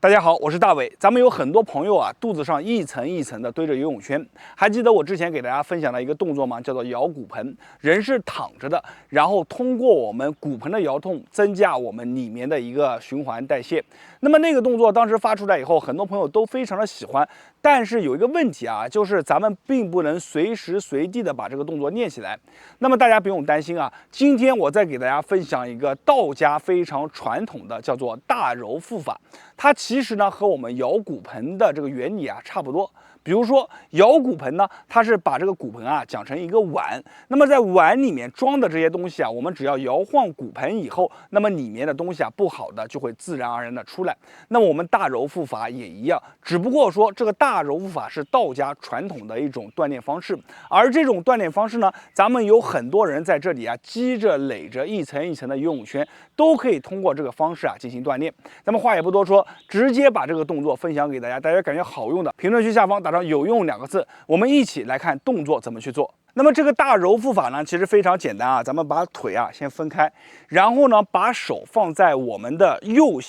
大家好，我是大伟。咱们有很多朋友啊，肚子上一层一层的堆着游泳圈。还记得我之前给大家分享的一个动作吗？叫做摇骨盆。人是躺着的，然后通过我们骨盆的摇动，增加我们里面的一个循环代谢。那么那个动作当时发出来以后，很多朋友都非常的喜欢。但是有一个问题啊，就是咱们并不能随时随地的把这个动作练起来。那么大家不用担心啊，今天我再给大家分享一个道家非常传统的，叫做大揉腹法。它其实呢和我们摇骨盆的这个原理啊差不多。比如说摇骨盆呢，它是把这个骨盆啊讲成一个碗，那么在碗里面装的这些东西啊，我们只要摇晃骨盆以后，那么里面的东西啊不好的就会自然而然的出来。那么我们大揉腹法也一样，只不过说这个大揉腹法是道家传统的一种锻炼方式，而这种锻炼方式呢，咱们有很多人在这里啊积着累着一层一层的游泳圈，都可以通过这个方式啊进行锻炼。咱们话也不多说，直接把这个动作分享给大家，大家感觉好用的，评论区下方打上有用2个字，我们一起来看动作怎么去做。那么这个大揉腹法呢，其实非常简单啊，咱们把腿啊先分开，然后呢把手放在我们的右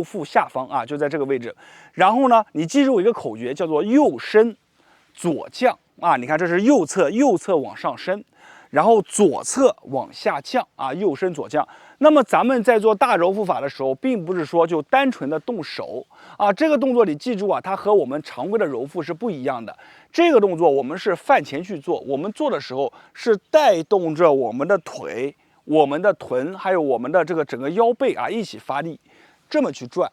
腹下方啊，就在这个位置。然后呢，你记住一个口诀，叫做右伸左降啊，你看这是右侧往上升，然后左侧往下降啊，右伸左降。那么咱们在做大揉腹法的时候，并不是说就单纯的动手啊，这个动作你记住啊，它和我们常规的揉腹是不一样的。这个动作我们是饭前去做，我们做的时候是带动着我们的腿、我们的臀，还有我们的这个整个腰背啊一起发力，这么去转。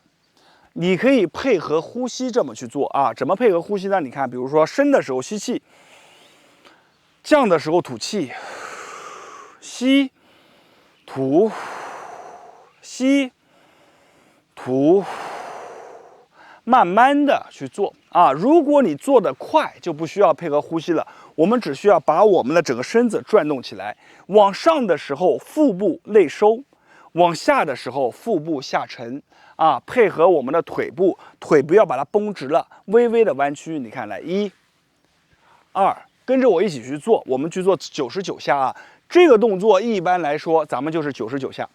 你可以配合呼吸这么去做啊，怎么配合呼吸呢？你看，比如说升的时候吸气，降的时候吐气，吸吐吸吐，慢慢的去做啊。如果你做得快，就不需要配合呼吸了，我们只需要把我们的整个身子转动起来。往上的时候腹部内收，往下的时候腹部下沉啊，配合我们的腿部，腿不要把它绷直了，微微的弯曲。你看，来1、2，跟着我一起去做，我们去做99下啊。这个动作一般来说，咱们就是99下。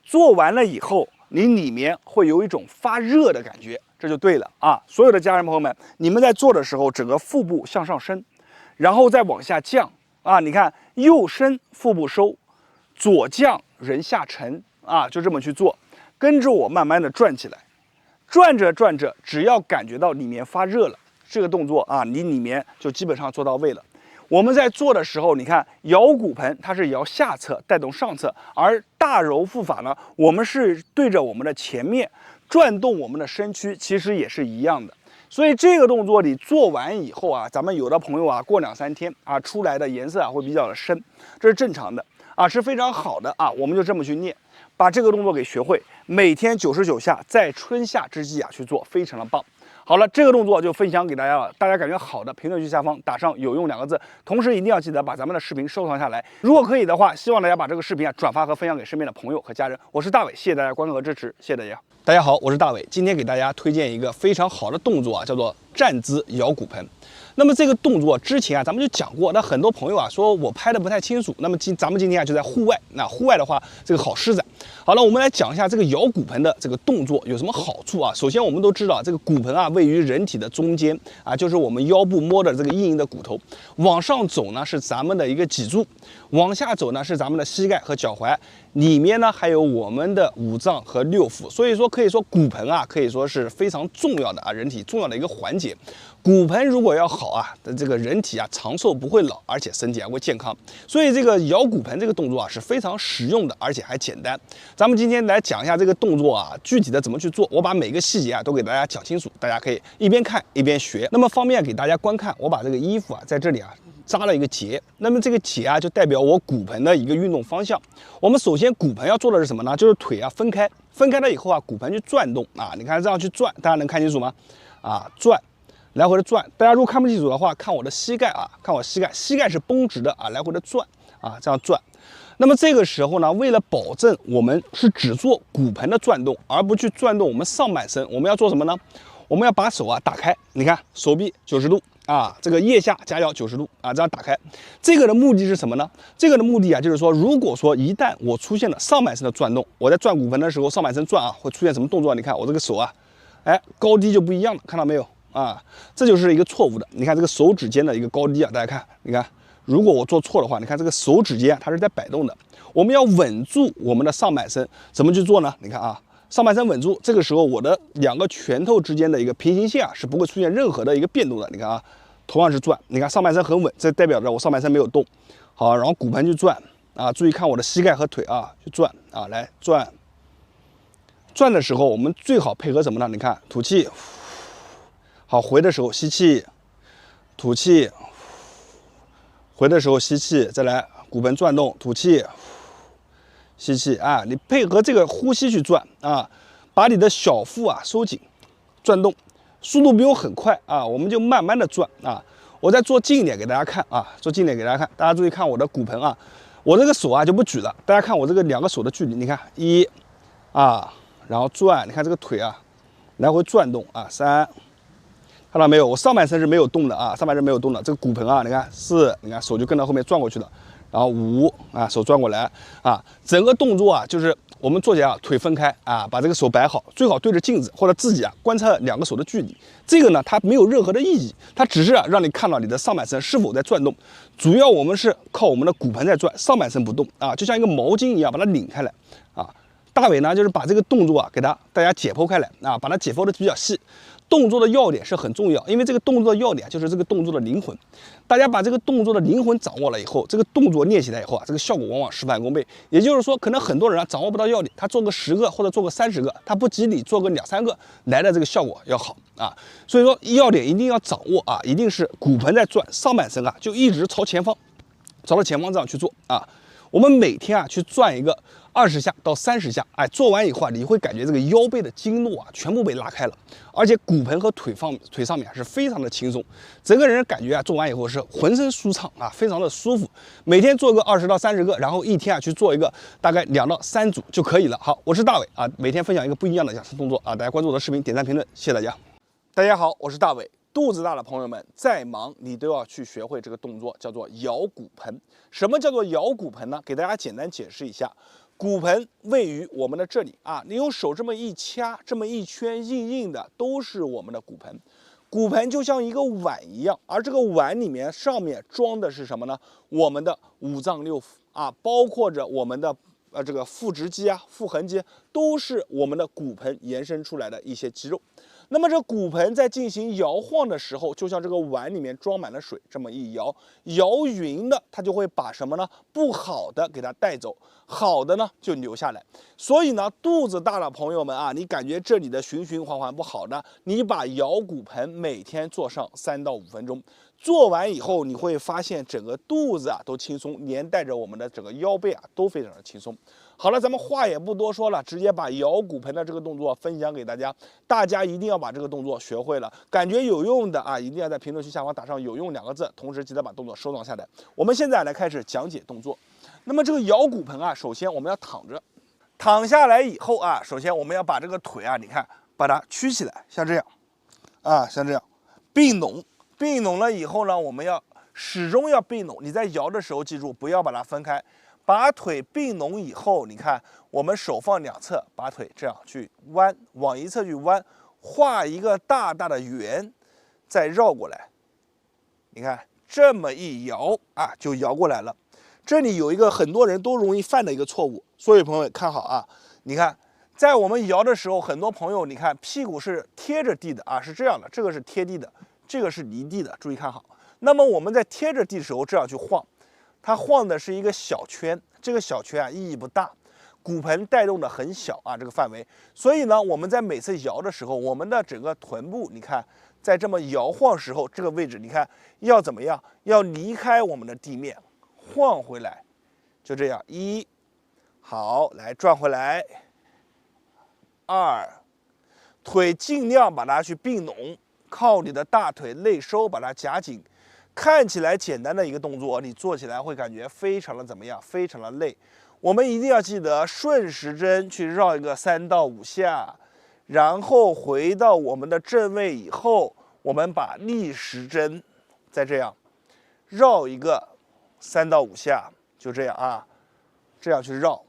做完了以后，你里面会有一种发热的感觉，这就对了啊！所有的家人朋友们，你们在做的时候，整个腹部向上升，然后再往下降啊！你看，右伸腹部收，左降人下沉啊，就这么去做，跟着我慢慢的转起来，转着转着，只要感觉到里面发热了，这个动作啊，你里面就基本上做到位了。我们在做的时候，你看摇骨盆它是摇下侧带动上侧，而大揉腹法呢，我们是对着我们的前面转动我们的身躯，其实也是一样的。所以这个动作你做完以后啊，咱们有的朋友啊，过2、3天啊，出来的颜色啊会比较的深，这是正常的啊，是非常好的啊。我们就这么去练，把这个动作给学会，每天99下，在春夏之际啊去做，非常的棒。好了，这个动作就分享给大家了，大家感觉好的，评论区下方打上有用2个字，同时一定要记得把咱们的视频收藏下来。如果可以的话，希望大家把这个视频啊转发和分享给身边的朋友和家人。我是大伟，谢谢大家观看和支持，谢谢大家。大家好，我是大伟，今天给大家推荐一个非常好的动作啊，叫做站姿摇骨盆。那么这个动作之前啊，咱们就讲过，那很多朋友啊说我拍的不太清楚。那么咱们今天啊就在户外，那户外的话这个好施展。好了，我们来讲一下这个摇骨盆的这个动作有什么好处啊。首先我们都知道，这个骨盆啊位于人体的中间啊，就是我们腰部摸的这个硬硬的骨头。往上走呢是咱们的一个脊柱，往下走呢是咱们的膝盖和脚踝，里面呢还有我们的5脏和6腑。所以说可以说骨盆啊可以说是非常重要的啊，人体重要的一个环节。骨盆如果要好啊，这个人体啊长寿不会老，而且身体还会健康。所以这个摇骨盆这个动作啊是非常实用的，而且还简单。咱们今天来讲一下这个动作啊，具体的怎么去做，我把每个细节啊都给大家讲清楚，大家可以一边看一边学。那么方便给大家观看，我把这个衣服啊在这里啊扎了一个结，那么这个结啊就代表我骨盆的一个运动方向。我们首先骨盆要做的是什么呢？就是腿啊分开了以后啊，骨盆去转动啊，你看这样去转，大家能看清楚吗？啊，转。来回的转，大家如果看不清楚的话，看我的膝盖啊，看我膝盖是绷直的啊，来回的转啊，这样转。那么这个时候呢，为了保证我们是只做骨盆的转动，而不去转动我们上半身，我们要做什么呢？我们要把手啊打开，你看手臂90度啊，这个腋下夹腰90度啊，这样打开。这个的目的是什么呢？这个的目的啊，就是说，如果说一旦我出现了上半身的转动，我在转骨盆的时候，上半身转啊，会出现什么动作？你看我这个手啊，哎，高低就不一样了，看到没有啊？这就是一个错误的。你看这个手指间的一个高低啊，大家看，你看，如果我做错的话，你看这个手指间它是在摆动的。我们要稳住我们的上半身，怎么去做呢？你看啊，上半身稳住，这个时候我的两个拳头之间的一个平行线啊是不会出现任何的一个变动的。你看啊，同样是转，你看上半身很稳，这代表着我上半身没有动。好，然后骨盆去转啊，注意看我的膝盖和腿啊，去转啊，来转。转的时候，我们最好配合什么呢？你看，吐气，好，回的时候吸气，吐气，回的时候吸气，再来骨盆转动，吐气，吸气啊，你配合这个呼吸去转啊，把你的小腹啊收紧，转动，速度不用很快啊，我们就慢慢的转啊。我再做近一点给大家看啊，做近一点给大家看，大家注意看我的骨盆啊，我这个手啊就不举了，大家看我这个两个手的距离，你看一啊。然后转，你看这个腿啊，来回转动啊，三，看到没有？我上半身是没有动的啊，上半身没有动的。这个骨盆啊，你看四，你看手就跟到后面转过去了。然后五啊，手转过来啊，整个动作啊，就是我们做起来啊，腿分开啊，把这个手摆好，最好对着镜子或者自己啊观察两个手的距离。这个呢，它没有任何的意义，它只是让你看到你的上半身是否在转动。主要我们是靠我们的骨盆在转，上半身不动啊，就像一个毛巾一样把它拧开来啊。大伟呢，就是把这个动作啊给大家解剖开来啊，把它解剖的比较细。动作的要点是很重要，因为这个动作的要点就是这个动作的灵魂。大家把这个动作的灵魂掌握了以后，这个动作练起来以后啊，这个效果往往事半功倍。也就是说，可能很多人啊掌握不到要点，他做个10个或者做个30个，他不及你做个2、3个来的这个效果要好啊。所以说要点一定要掌握啊，一定是骨盆在转，上半身啊就一直朝前方，朝着前方这样去做啊。我们每天啊去转一个20下到30下，哎，做完以后啊，你会感觉这个腰背的经络啊全部被拉开了，而且骨盆和腿上面是非常的轻松，整个人感觉啊做完以后是浑身舒畅啊，非常的舒服。每天做个20到30个，然后一天啊去做一个大概2到3组就可以了。好，我是大伟啊，每天分享一个不一样的养生动作啊，大家关注我的视频，点赞评论，谢谢大家。大家好，我是大伟。肚子大的朋友们，再忙你都要去学会这个动作，叫做摇骨盆。什么叫做摇骨盆呢？给大家简单解释一下，骨盆位于我们的这里啊，你用手这么一掐，这么一圈硬硬的都是我们的骨盆。骨盆就像一个碗一样，而这个碗里面上面装的是什么呢？我们的五脏六腑啊，包括着我们的这个腹直肌啊、腹横肌，都是我们的骨盆延伸出来的一些肌肉。那么这骨盆在进行摇晃的时候，就像这个碗里面装满了水，这么一摇，摇匀的它就会把什么呢？不好的给它带走，好的呢就留下来。所以呢，肚子大的朋友们啊，你感觉这里的循循环环不好呢，你把摇骨盆每天做上3到5分钟。做完以后，你会发现整个肚子啊都轻松，连带着我们的整个腰背啊都非常的轻松。好了，咱们话也不多说了，直接把摇骨盆的这个动作分享给大家。大家一定要把这个动作学会了，感觉有用的啊，一定要在评论区下方打上"有用"2个字，同时记得把动作收藏下来。我们现在来开始讲解动作。那么这个摇骨盆啊，首先我们要躺着，躺下来以后啊，首先我们要把这个腿啊，你看把它曲起来，像这样啊，像这样并拢。并拢了以后呢，我们要始终要并拢。你在摇的时候，记住不要把它分开。把腿并拢以后，你看我们手放两侧，把腿这样去弯，往一侧去弯，画一个大大的圆，再绕过来。你看这么一摇啊，就摇过来了。这里有一个很多人都容易犯的一个错误，所有朋友们看好啊，你看。在我们摇的时候，很多朋友你看屁股是贴着地的啊，是这样的，这个是贴地的。这个是离地的，注意看好。那么我们在贴着地的时候这样去晃，它晃的是一个小圈，这个小圈啊意义不大，骨盆带动的很小啊这个范围。所以呢，我们在每次摇的时候，我们的整个臀部，你看在这么摇晃时候，这个位置你看要怎么样？要离开我们的地面，晃回来，就这样1，好，来转回来，2，腿尽量把它去并拢。靠你的大腿内收，把它夹紧。看起来简单的一个动作，你做起来会感觉非常的怎么样？非常的累。我们一定要记得顺时针去绕一个3到5下，然后回到我们的正位以后，我们把逆时针再这样绕一个3到5下，就这样啊，这样去绕。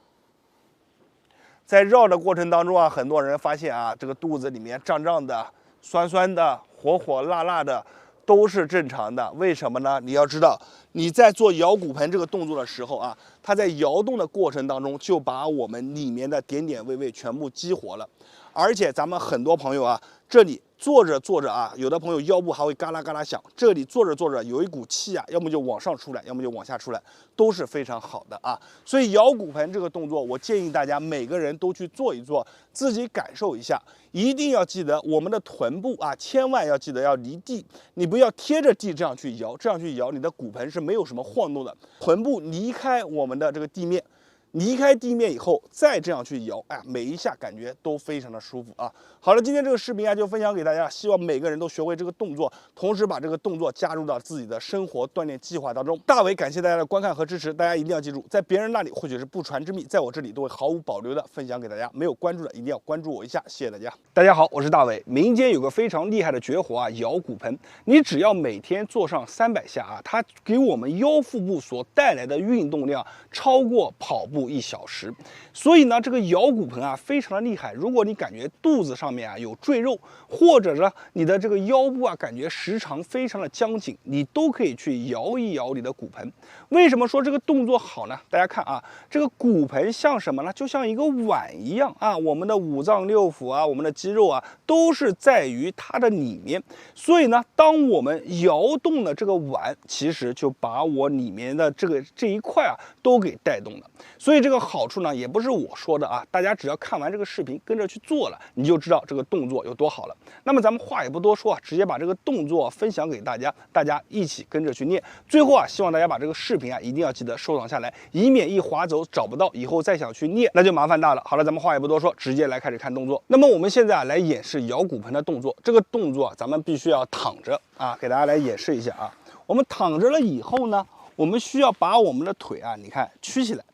在绕的过程当中啊，很多人发现啊，这个肚子里面胀胀的、酸酸的、火火辣辣的，都是正常的。为什么呢？你要知道，你在做摇骨盆这个动作的时候啊，它在摇动的过程当中，就把我们里面的点点位位全部激活了。而且咱们很多朋友啊，这里坐着坐着啊，有的朋友腰部还会嘎啦嘎啦响，这里坐着坐着有一股气啊，要么就往上出来，要么就往下出来，都是非常好的啊。所以摇骨盆这个动作，我建议大家每个人都去做一做，自己感受一下。一定要记得我们的臀部啊，千万要记得要离地，你不要贴着地这样去摇，这样去摇，你的骨盆是没有什么晃动的。臀部离开我们的这个地面。离开地面以后，再这样去摇，哎，每一下感觉都非常的舒服啊。好了，今天这个视频啊就分享给大家，希望每个人都学会这个动作，同时把这个动作加入到自己的生活锻炼计划当中。大伟感谢大家的观看和支持，大家一定要记住，在别人那里或许是不传之秘，在我这里都会毫无保留的分享给大家。没有关注的一定要关注我一下，谢谢大家。大家好，我是大伟。民间有个非常厉害的绝活啊，摇骨盆。你只要每天做上300下啊，它给我们腰腹部所带来的运动量超过跑步1小时，所以呢，这个摇骨盆啊非常的厉害。如果你感觉肚子上面啊有赘肉，或者呢你的这个腰部啊感觉时常非常的僵紧，你都可以去摇一摇你的骨盆。为什么说这个动作好呢？大家看啊，这个骨盆像什么呢？就像一个碗一样啊，我们的五脏六腑啊，我们的肌肉啊，都是在于它的里面。所以呢，当我们摇动的这个碗，其实就把我里面的这一块啊都给带动了。所以这个好处呢，也不是我说的啊，大家只要看完这个视频，跟着去做了，你就知道这个动作有多好了。那么咱们话也不多说啊，直接把这个动作分享给大家，大家一起跟着去练。最后啊，希望大家把这个视频啊一定要记得收藏下来，以免一划走找不到，以后再想去练那就麻烦大了。好了，咱们话也不多说，直接来开始看动作。那么我们现在啊来演示摇骨盆的动作，这个动作啊咱们必须要躺着啊，给大家来演示一下啊。我们躺着了以后呢，我们需要把我们的腿啊，你看曲起来。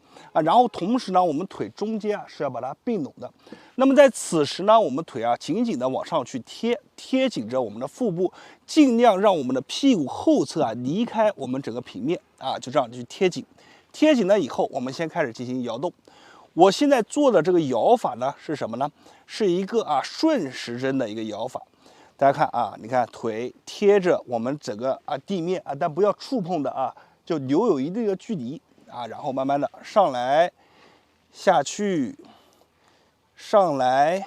然后同时呢，我们腿中间啊是要把它并拢的。那么在此时呢，我们腿啊紧紧的往上去贴紧着我们的腹部，尽量让我们的屁股后侧啊离开我们整个平面啊，就这样去贴紧。贴紧了以后，我们先开始进行摇动。我现在做的这个摇法呢是什么呢？是一个顺时针的一个摇法。大家看啊，你看腿贴着我们整个地面啊，但不要触碰的啊，就留有一定的距离。然后慢慢的上来，下去，上来，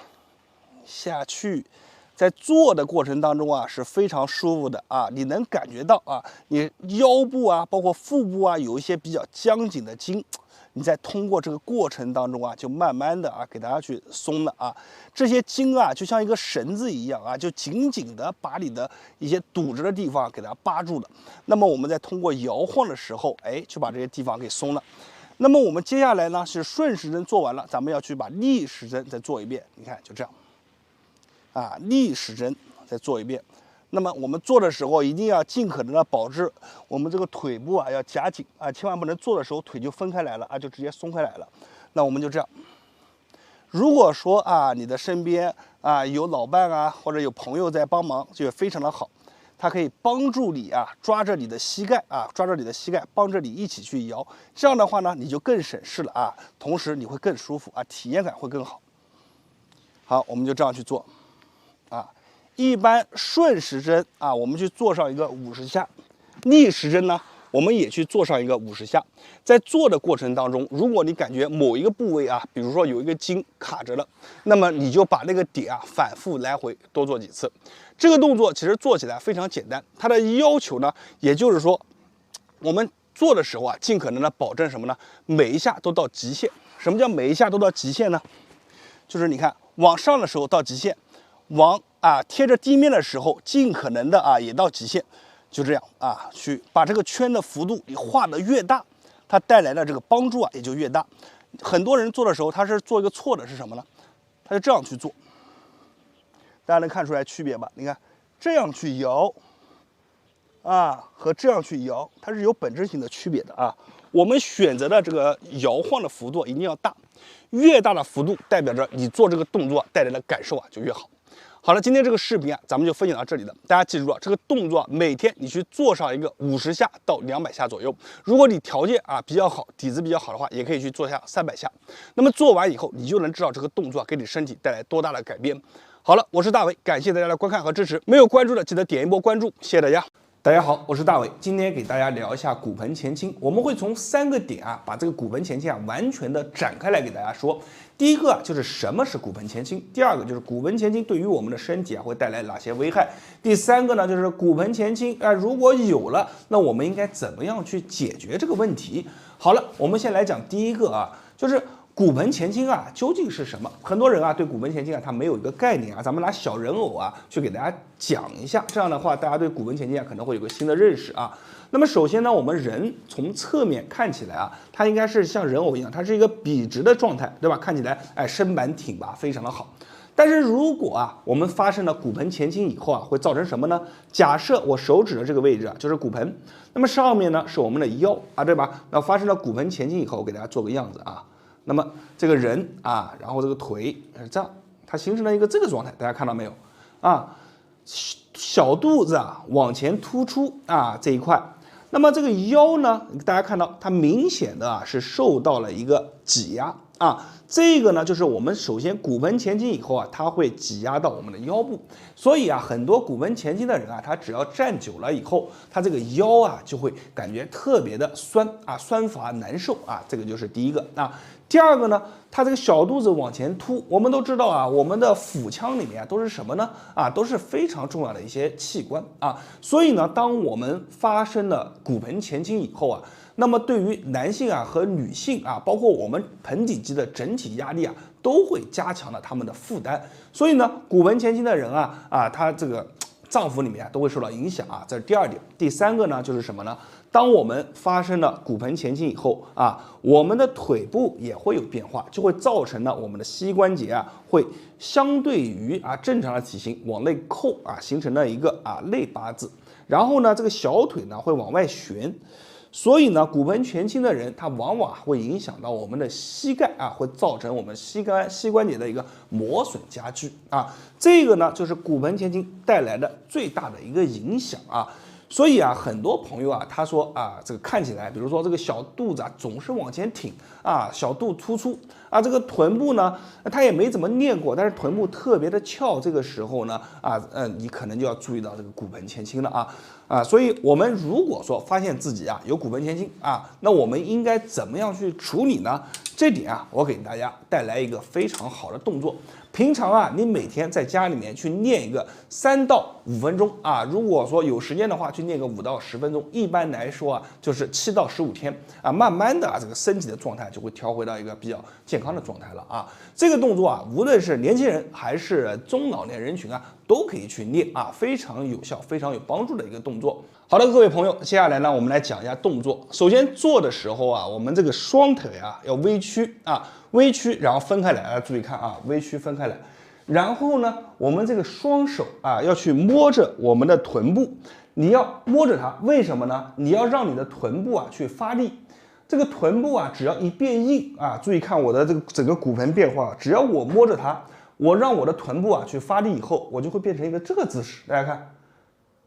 下去，在做的过程当中啊是非常舒服的啊，你能感觉到啊，你腰部啊，包括腹部啊，有一些比较僵紧的筋，你在通过这个过程当中啊，就慢慢的给大家去松了啊，这些筋啊就像一个绳子一样啊，就紧紧的把你的一些堵着的地方给它扒住了。那么我们在通过摇晃的时候，就把这些地方给松了。那么我们接下来呢是顺时针做完了，咱们要去把逆时针再做一遍。你看就这样，逆时针再做一遍。那么我们做的时候一定要尽可能的保持我们这个腿部要夹紧啊，千万不能做的时候腿就分开来了就直接松开来了。那我们就这样。如果说你的身边有老伴或者有朋友在帮忙，就非常的好，它可以帮助你抓着你的膝盖抓着你的膝盖，帮着你一起去摇。这样的话呢，你就更省事了同时你会更舒服体验感会更好。好，我们就这样去做一般顺时针我们去做上一个50下，逆时针呢，我们也去做上一个50下。在做的过程当中，如果你感觉某一个部位比如说有一个筋卡着了，那么你就把那个点反复来回多做几次。这个动作其实做起来非常简单，它的要求呢，也就是说，我们做的时候尽可能的保证什么呢？每一下都到极限。什么叫每一下都到极限呢？就是你看往上的时候到极限，往贴着地面的时候，尽可能的也到极限，就这样去把这个圈的幅度你画得越大，它带来的这个帮助也就越大。很多人做的时候，他是做一个错的是什么呢？他就这样去做，大家能看出来区别吧？你看这样去摇和这样去摇，它是有本质性的区别的我们选择的这个摇晃的幅度一定要大，越大的幅度代表着你做这个动作带来的感受就越好。好了，今天这个视频啊，咱们就分享到这里了。大家记住啊，这个动作每天你去做上一个50下到200下左右。如果你条件啊比较好，底子比较好的话，也可以去做下300下。那么做完以后，你就能知道这个动作给你身体带来多大的改变。好了，我是大伟，感谢大家的观看和支持。没有关注的记得点一波关注，谢谢大家。大家好，我是大伟，今天给大家聊一下骨盆前倾。我们会从3个点啊，把这个骨盆前倾啊完全的展开来给大家说。第一个啊，就是什么是骨盆前倾；第二个就是骨盆前倾对于我们的身体啊会带来哪些危害；第三个呢，就是骨盆前倾啊，如果有了，那我们应该怎么样去解决这个问题？好了，我们先来讲第一个啊，就是骨盆前倾啊究竟是什么？很多人啊对骨盆前倾啊他没有一个概念啊，咱们拿小人偶啊去给大家讲一下，这样的话大家对骨盆前倾啊可能会有个新的认识啊。那么首先呢，我们人从侧面看起来啊，它应该是像人偶一样，它是一个笔直的状态，对吧？看起来身板挺拔，非常的好。但是如果啊我们发生了骨盆前倾以后啊，会造成什么呢？假设我手指的这个位置啊就是骨盆，那么上面呢是我们的腰啊，对吧？那发生了骨盆前倾以后，我给大家做个样子啊。那么这个人啊，然后这个腿是这样，它形成了一个这个状态，大家看到没有啊？小肚子啊往前突出啊这一块。那么这个腰呢，大家看到它明显的啊是受到了一个挤压啊，这个呢就是我们首先骨盆前倾以后啊，它会挤压到我们的腰部，所以啊很多骨盆前倾的人啊，他只要站久了以后，他这个腰啊就会感觉特别的酸啊，酸乏难受啊，这个就是第一个啊。第二个呢，它这个小肚子往前凸，我们都知道啊，我们的腹腔里面都是什么呢？啊，都是非常重要的一些器官啊。所以呢，当我们发生了骨盆前倾以后啊，那么对于男性啊和女性啊，包括我们盆底肌的整体压力啊，都会加强了他们的负担。所以呢，骨盆前倾的人啊，他这个脏腑里面都会受到影响啊，这是第二点。第三个呢，就是什么呢？当我们发生了骨盆前倾以后啊，我们的腿部也会有变化，就会造成了我们的膝关节啊会相对于啊正常的体型往内扣啊，形成了一个内八字。然后呢，这个小腿呢会往外旋。所以呢，骨盆前倾的人，他往往会影响到我们的膝盖啊，会造成我们膝关节的一个磨损加剧啊。这个呢，就是骨盆前倾带来的最大的一个影响啊。所以啊，很多朋友啊，他说啊，这个看起来，比如说这个小肚子啊，总是往前挺啊，小肚突出啊，这个臀部呢，他也没怎么练过，但是臀部特别的翘，这个时候呢，你可能就要注意到这个骨盆前倾了啊。所以我们如果说发现自己啊有骨盆前倾啊，那我们应该怎么样去处理呢？这点啊，我给大家带来一个非常好的动作。平常啊，你每天在家里面去练一个3到5分钟啊，如果说有时间的话，去练个5到10分钟。一般来说啊，就是7到15天啊，慢慢的这个身体的状态就会调回到一个比较健康的状态了啊。这个动作啊，无论是年轻人还是中老年人群啊，都可以去练啊，非常有效、非常有帮助的一个动作。好的，各位朋友，接下来呢，我们来讲一下动作。首先做的时候啊，我们这个双腿啊要微曲啊，微曲，然后分开来，注意看啊，微曲分开来。然后呢，我们这个双手啊要去摸着我们的臀部，你要摸着它，为什么呢？你要让你的臀部啊去发力。这个臀部啊，只要一变硬啊，注意看我的这个整个骨盆变化，只要我摸着它，我让我的臀部啊去发力以后，我就会变成一个这个姿势，大家看。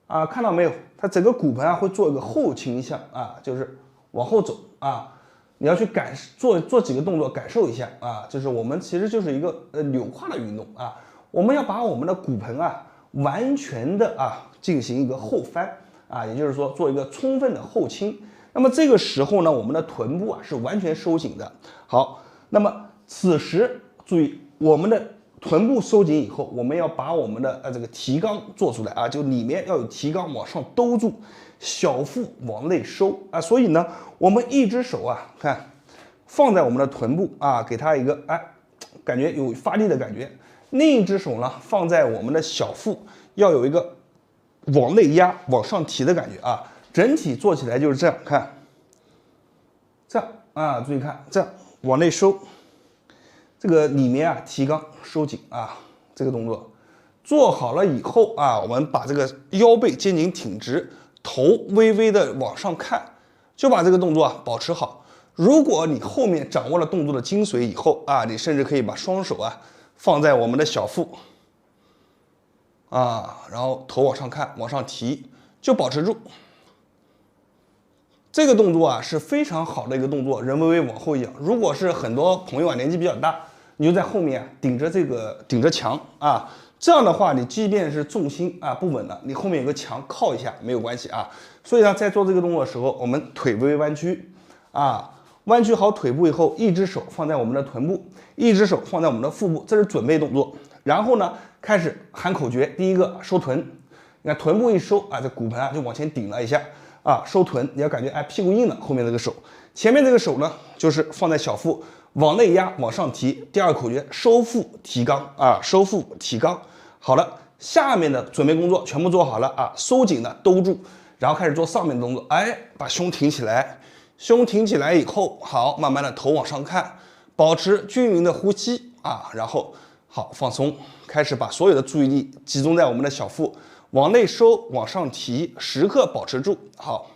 啊，看到没有？它整个骨盆啊会做一个后倾向啊，就是往后走啊。你要去做几个动作，感受一下啊。就是我们其实就是一个扭胯的运动啊。我们要把我们的骨盆啊完全的进行一个后翻啊，也就是说做一个充分的后倾。那么这个时候呢，我们的臀部啊是完全收紧的。好，那么此时注意我们的臀部收紧以后，我们要把我们的这个提肛做出来啊，就里面要有提肛往上兜住，小腹往内收啊。所以呢，我们一只手啊，看放在我们的臀部啊，给它一个感觉有发力的感觉；另一只手呢放在我们的小腹，要有一个往内压、往上提的感觉啊。整体做起来就是这样，看，这样啊，注意看，这样往内收。这个里面啊提肛收紧啊，这个动作做好了以后啊，我们把这个腰背肩颈挺直，头微微的往上看，就把这个动作啊保持好。如果你后面掌握了动作的精髓以后啊，你甚至可以把双手啊放在我们的小腹，啊，然后头往上看，往上提，就保持住。这个动作啊是非常好的一个动作，人微微往后仰。如果是很多朋友啊年纪比较大，你就在后面顶着墙啊，这样的话你即便是重心啊不稳了，你后面有个墙靠一下没有关系啊。所以呢，在做这个动作的时候，我们腿微微弯曲啊，弯曲好腿部以后，一只手放在我们的臀部，一只手放在我们的腹部，这是准备动作。然后呢，开始喊口诀，第一个收臀，你看臀部一收啊，这骨盆啊就往前顶了一下。啊，收臀，你要感觉哎屁股硬了，后面这个手，前面这个手呢，就是放在小腹，往内压，往上提。第二个口诀，收腹提肛啊，收腹提肛。好了，下面的准备工作全部做好了啊，收紧了，兜住，然后开始做上面的动作，哎，把胸挺起来，胸挺起来以后，好，慢慢的头往上看，保持均匀的呼吸啊，然后好放松，开始把所有的注意力集中在我们的小腹。往内收，往上提，时刻保持住。好，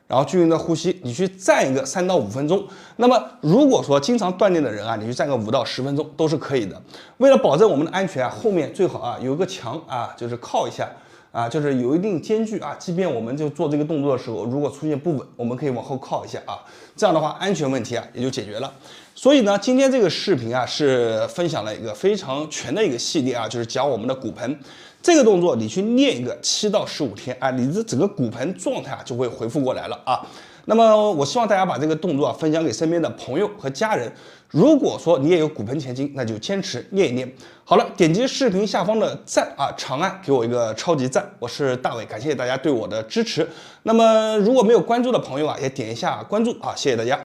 然后均匀的呼吸，你去站一个3到5分钟。那么如果说经常锻炼的人啊，你去站个5到10分钟都是可以的。为了保证我们的安全啊，后面最好啊有一个墙啊，就是靠一下啊，就是有一定间距啊。即便我们就做这个动作的时候，如果出现不稳，我们可以往后靠一下啊。这样的话，安全问题啊也就解决了。所以呢，今天这个视频啊是分享了一个非常全的一个系列啊，就是讲我们的骨盆。这个动作你去练一个7到15天啊，你的整个骨盆状态啊就会恢复过来了啊。那么我希望大家把这个动作啊分享给身边的朋友和家人。如果说你也有骨盆前倾，那就坚持练一练。好了，点击视频下方的赞啊，长按给我一个超级赞。我是大伟，感谢大家对我的支持。那么如果没有关注的朋友啊，也点一下关注啊，谢谢大家。